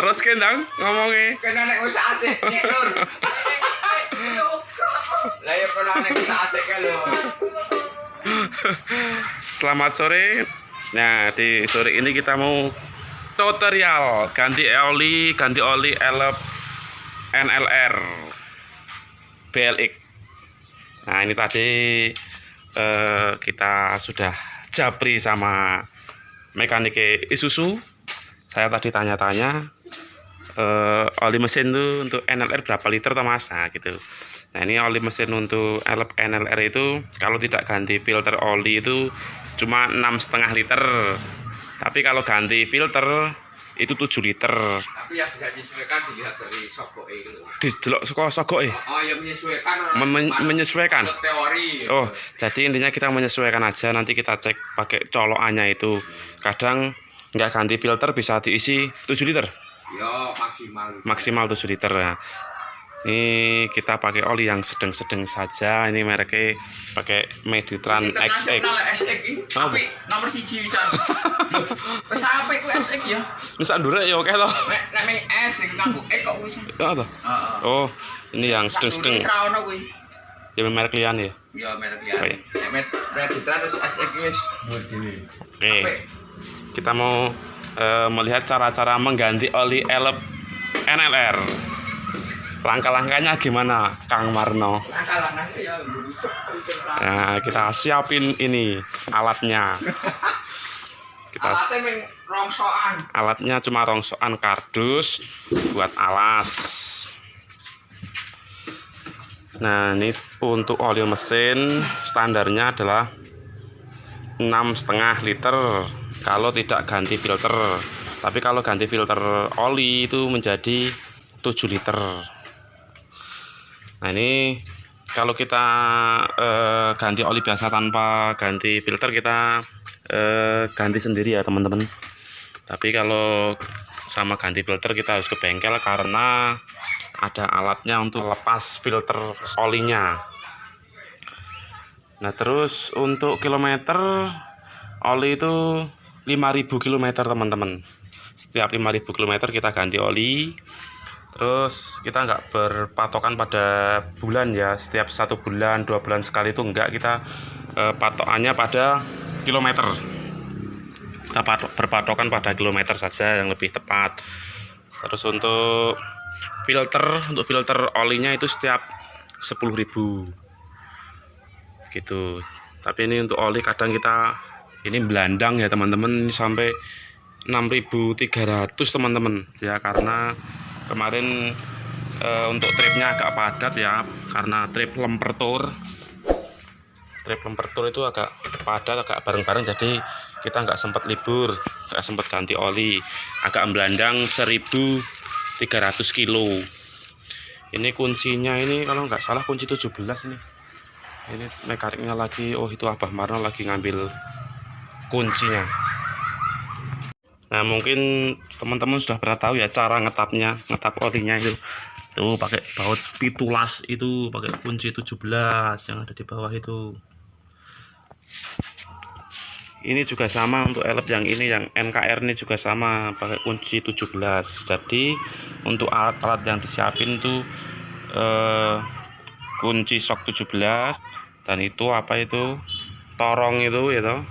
Terus kendang ngomongnya. Kena nek wis asik nek lur. Lah ya kalau nek wis asik kan lho. Selamat sore. Nah, di sore ini kita mau tutorial ganti oli elep NLR BLX. Nah, ini tadi kita sudah japri sama mekanik Isuzu. Saya tadi tanya-tanya oli mesin tuh untuk NLR berapa liter toh mas? Nah, gitu. Nah, ini oli mesin untuk elep NLR itu kalau tidak ganti filter oli itu cuma 6,5 liter. Tapi kalau ganti filter itu 7 liter. Tapi yang bisa disesuaikan dilihat dari sogoke itu. Didelok saka sogoke. Oh, ya menyesuaikan. Menyesuaikan. Teori. Oh, jadi intinya kita menyesuaikan aja. Nanti kita cek pakai colokannya itu. Kadang nggak ganti filter bisa diisi 7 liter. Ya, Maksimal 7 liter ya. Ini kita pakai oli yang sedang-sedang saja. Ini mereknya pakai Meditran XX. Tapi nomor 1 bisa. Wis apik ku XX ya. Wis ndurek ya oke to. Nek S sing nganggo X kok wis. Ya to. Oh, ini yang sedang-sedang. Wis ra ono kuwi. Ya merek lian ya. Ya merek lian. Nek Meditran wis XX wis. Oke. Kita mau melihat cara-cara mengganti oli elep NLR. Langkah-langkahnya gimana, Kang Marno? Langkah-langkahnya ya. Nah, kita siapin ini alatnya. Alatnya cuma rongsokan kardus buat alas. Nah, ini untuk oli mesin standarnya adalah 6,5 liter kalau tidak ganti filter. Tapi kalau ganti filter oli itu menjadi 7 liter. Nah, ini kalau kita ganti oli biasa tanpa ganti filter, kita ganti sendiri ya teman-teman. Tapi kalau sama ganti filter kita harus ke bengkel karena ada alatnya untuk lepas filter olinya. Nah, terus untuk kilometer oli itu 5.000 km teman-teman. Setiap 5.000 km kita ganti oli. Terus kita nggak berpatokan pada bulan ya, setiap 1 bulan 2 bulan sekali itu enggak, kita patokannya pada kilometer. Kita berpatokan pada kilometer saja yang lebih tepat. Terus untuk filter olinya itu setiap 10.000 gitu. Tapi ini untuk oli kadang kita ini belandang ya teman-teman, ini sampai 6.300 teman-teman ya, karena kemarin untuk tripnya agak padat ya, karena trip lemper tour itu agak padat, agak bareng-bareng, jadi kita nggak sempat libur, nggak sempat ganti oli, agak belandang 1.300 kilo. Ini kuncinya ini kalau nggak salah kunci 17 ini mekaniknya lagi, oh itu Abah Marno lagi ngambil kuncinya. Nah, mungkin teman-teman sudah pernah tahu ya cara ngetap olinya itu. Tuh pakai baut pitulas itu, pakai kunci 17 yang ada di bawah itu. Ini juga sama untuk elep yang ini, yang NKR ini juga sama pakai kunci 17. Jadi untuk alat-alat yang disiapin tuh kunci shock 17 dan itu apa itu torong itu ya toh.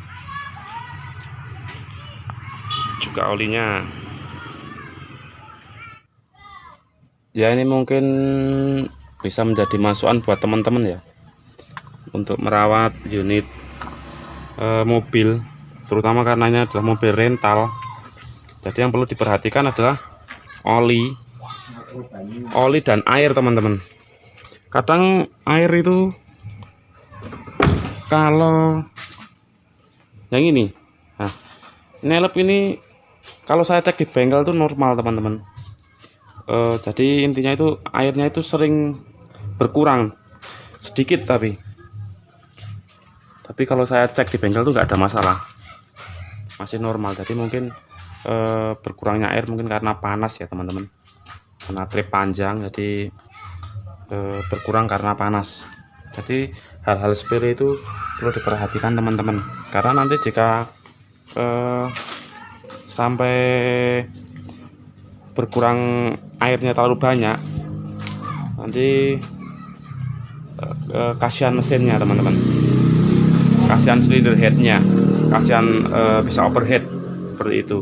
Juga olinya ya, ini mungkin bisa menjadi masukan buat teman-teman ya untuk merawat unit mobil, terutama karena ini adalah mobil rental. Jadi yang perlu diperhatikan adalah oli dan air teman-teman. Kadang air itu kalau yang ini, nah ini elep ini kalau saya cek di bengkel itu normal teman-teman. Jadi intinya itu airnya itu sering berkurang sedikit, tapi kalau saya cek di bengkel itu nggak ada masalah, masih normal. Jadi mungkin berkurangnya air mungkin karena panas ya teman-teman, karena trip panjang jadi berkurang karena panas. Jadi hal-hal sepele itu perlu diperhatikan teman-teman, karena nanti jika sampai berkurang airnya terlalu banyak, nanti kasihan mesinnya teman-teman, kasihan cylinder headnya, kasihan bisa overhead seperti itu.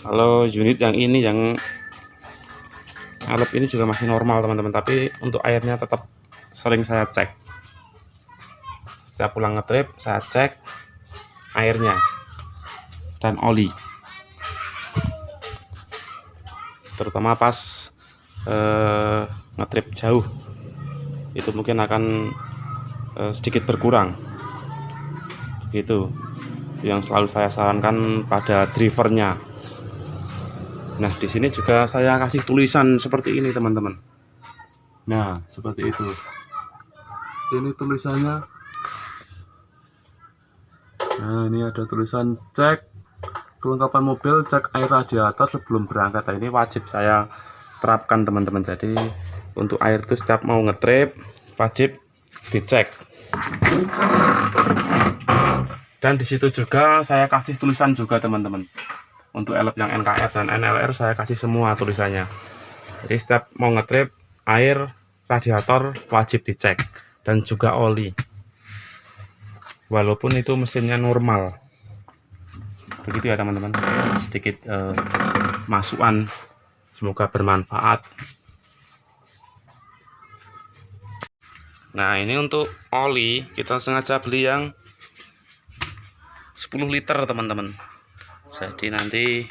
Kalau unit yang ini, yang Alep ini juga masih normal teman-teman, tapi untuk airnya tetap sering saya cek. Setiap pulang ngetrip saya cek airnya dan oli, terutama pas ngetrip jauh itu mungkin akan sedikit berkurang gitu. Yang selalu saya sarankan pada drivernya. Nah, di sini juga saya kasih tulisan seperti ini teman-teman. Nah, seperti itu. Ini tulisannya. Nah, ini ada tulisan cek kelengkapan mobil, cek air radiator sebelum berangkat. Nah, ini wajib saya terapkan teman-teman. Jadi untuk air itu setiap mau ngetrip wajib dicek. Dan di situ juga saya kasih tulisan juga teman-teman. Untuk elep yang NKR dan NLR saya kasih semua tulisannya. Jadi setiap mau ngetrip air radiator wajib dicek, dan juga oli. Walaupun itu mesinnya normal. Begitu ya teman-teman. Sedikit masukan, semoga bermanfaat. Nah, ini untuk oli kita sengaja beli yang 10 liter teman-teman. Jadi nanti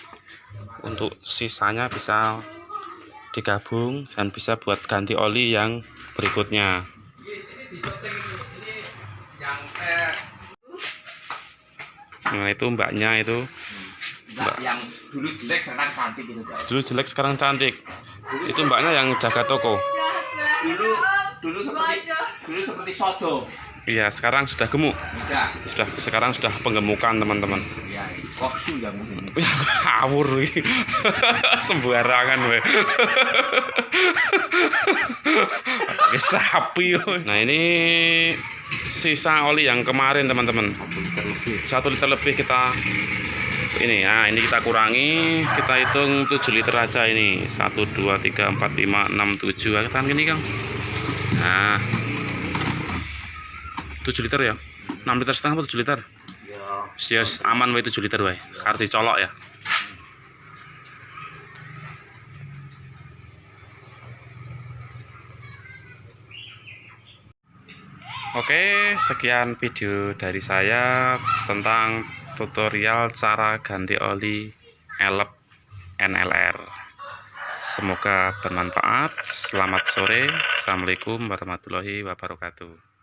untuk sisanya bisa digabung dan bisa buat ganti oli yang berikutnya. Nah, itu mbaknya itu. Mbak yang dulu jelek sekarang cantik gitu guys. Dulu jelek sekarang cantik. Itu mbaknya yang jaga toko. Dulu seperti sodo. Iya, sekarang sudah gemuk. Iya. Sekarang sudah penggemukan teman-teman. Iya, koksu ya mungkin. Awur iki. Sembarangan we. Sapi. Nah, ini sisa oli yang kemarin teman-teman. 1 liter lebih kita ini ya, ini kita kurangi, kita hitung 7 liter aja ini. 1 2 3 4 5 6 7. Kan gini, Kang. Nah, 7 liter ya. 6 liter setengah atau 7 liter? Yes, aman wae 7 liter wae. Arti colok ya. Oke, sekian video dari saya tentang tutorial cara ganti oli elep NLR. Semoga bermanfaat. Selamat sore. Assalamualaikum warahmatullahi wabarakatuh.